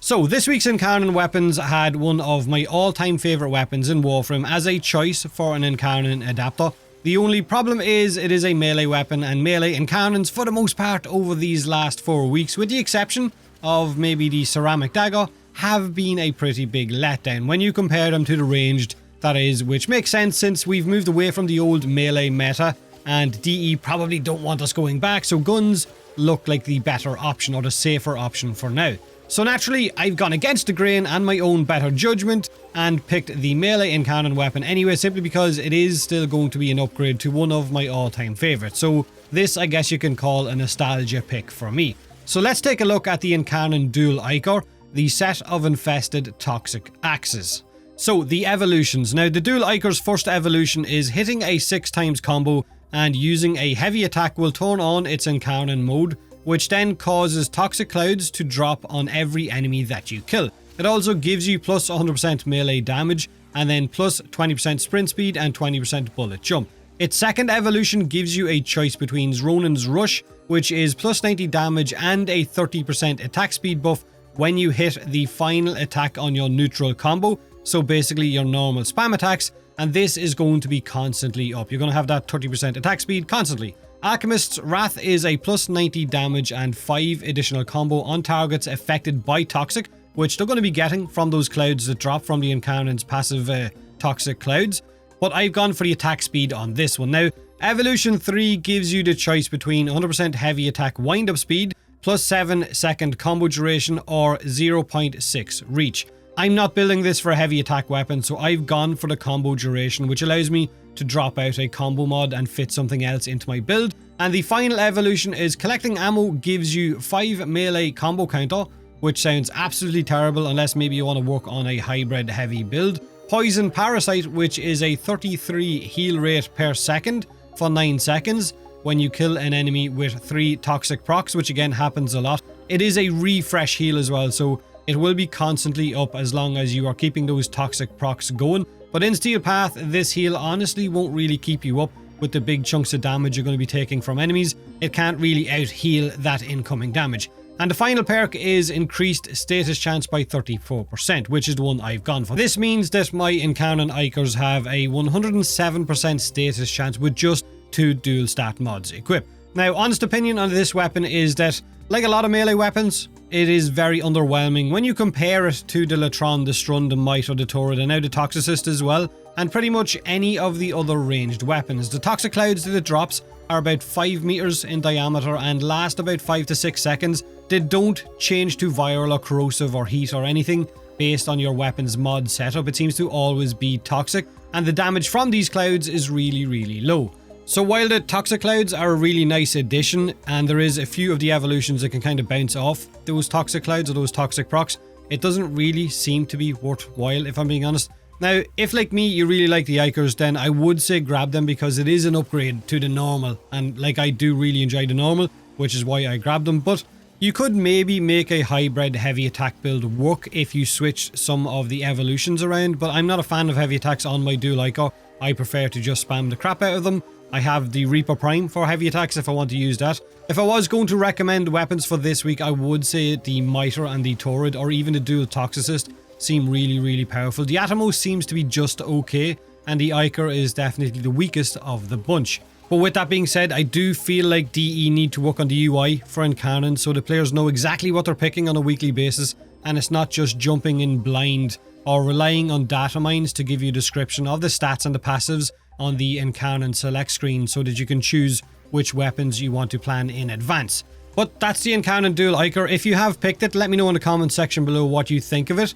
So this week's Incarnon weapons had one of my all-time favourite weapons in Warframe as a choice for an Incarnon adapter. The only problem is it is a melee weapon, and melee Incarnons for the most part over these last 4 weeks, with the exception of maybe the ceramic dagger, have been a pretty big letdown when you compare them to the ranged, that is, which makes sense since we've moved away from the old melee meta and DE probably don't want us going back, so guns look like the better option or the safer option for now. So naturally, I've gone against the grain and my own better judgment and picked the melee Incarnon weapon anyway, simply because it is still going to be an upgrade to one of my all-time favourites. So this, I guess you can call a nostalgia pick for me. So let's take a look at the Incarnon Dual Ichor, the set of infested toxic axes. So the evolutions. Now the Dual Ichor's first evolution is hitting a 6x combo and using a heavy attack will turn on its Incarnon mode, which then causes toxic clouds to drop on every enemy that you kill. It also gives you plus 100% melee damage and then plus 20% sprint speed and 20% bullet jump. Its second evolution gives you a choice between Ronin's Rush, which is plus 90 damage and a 30% attack speed buff when you hit the final attack on your neutral combo, so basically your normal spam attacks, and this is going to be constantly up. You're going to have that 30% attack speed constantly. Alchemist's Wrath is a plus 90 damage and 5 additional combo on targets affected by Toxic, which they're going to be getting from those clouds that drop from the Incarnon's passive Toxic clouds. But I've gone for the attack speed on this one. Now, Evolution 3 gives you the choice between 100% heavy attack wind-up speed, plus 7-second combo duration, or 0.6 reach. I'm not building this for a heavy attack weapon, so I've gone for the combo duration, which allows me to drop out a combo mod and fit something else into my build. And the final evolution is collecting ammo gives you 5 melee combo counter, which sounds absolutely terrible unless maybe you want to work on a hybrid heavy build. Poison Parasite, which is a 33 heal rate per second for 9 seconds when you kill an enemy with 3 toxic procs, which again happens a lot. It is a refresh heal as well, so it will be constantly up as long as you are keeping those toxic procs going. But in Steel Path, this heal honestly won't really keep you up with the big chunks of damage you're going to be taking from enemies. It can't really out-heal that incoming damage. And the final perk is increased status chance by 34%, which is the one I've gone for. This means that my Incarnon Ichors have a 107% status chance with just 2 dual stat mods equipped. Now, honest opinion on this weapon is that, like a lot of melee weapons, it is very underwhelming when you compare it to the Latron, the Strun, the Mitre, the Torrid, and now the Toxicist as well, and pretty much any of the other ranged weapons. The Toxic Clouds that it drops are about 5 meters in diameter and last about 5 to 6 seconds. They don't change to viral or corrosive or heat or anything based on your weapon's mod setup. It seems to always be toxic, and the damage from these clouds is really, really low. So while the Toxic Clouds are a really nice addition, and there is a few of the evolutions that can kind of bounce off those Toxic Clouds or those Toxic procs, it doesn't really seem to be worthwhile, if I'm being honest. Now, if like me, you really like the Ichors, then I would say grab them because it is an upgrade to the normal, and like I do really enjoy the normal, which is why I grabbed them. But you could maybe make a hybrid heavy attack build work if you switch some of the evolutions around, but I'm not a fan of heavy attacks on my Dual Ichor. I prefer to just spam the crap out of them. I have the Reaper Prime for heavy attacks if I want to use that. If I was going to recommend weapons for this week, I would say the Mitre and the Torrid, or even the Dual Toxicist, seem really, really powerful. The Atomos seems to be just okay, and the Ichor is definitely the weakest of the bunch. But with that being said, I do feel like DE need to work on the UI for Incarnon so the players know exactly what they're picking on a weekly basis, and it's not just jumping in blind or relying on data mines to give you a description of the stats and the passives on the Incarnon select screen so that you can choose which weapons you want to plan in advance. But that's the Incarnon Dual Ichor. If you have picked it, let me know in the comment section below what you think of it.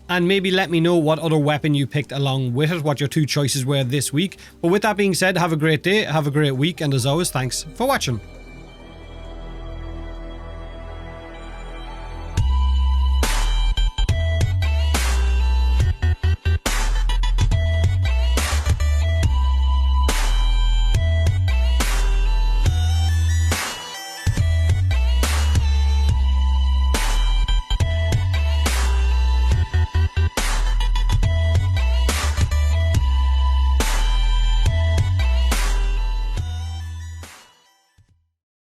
And maybe let me know what other weapon you picked along with it, what your 2 choices were this week. But with that being said, have a great day, have a great week, and as always, thanks for watching.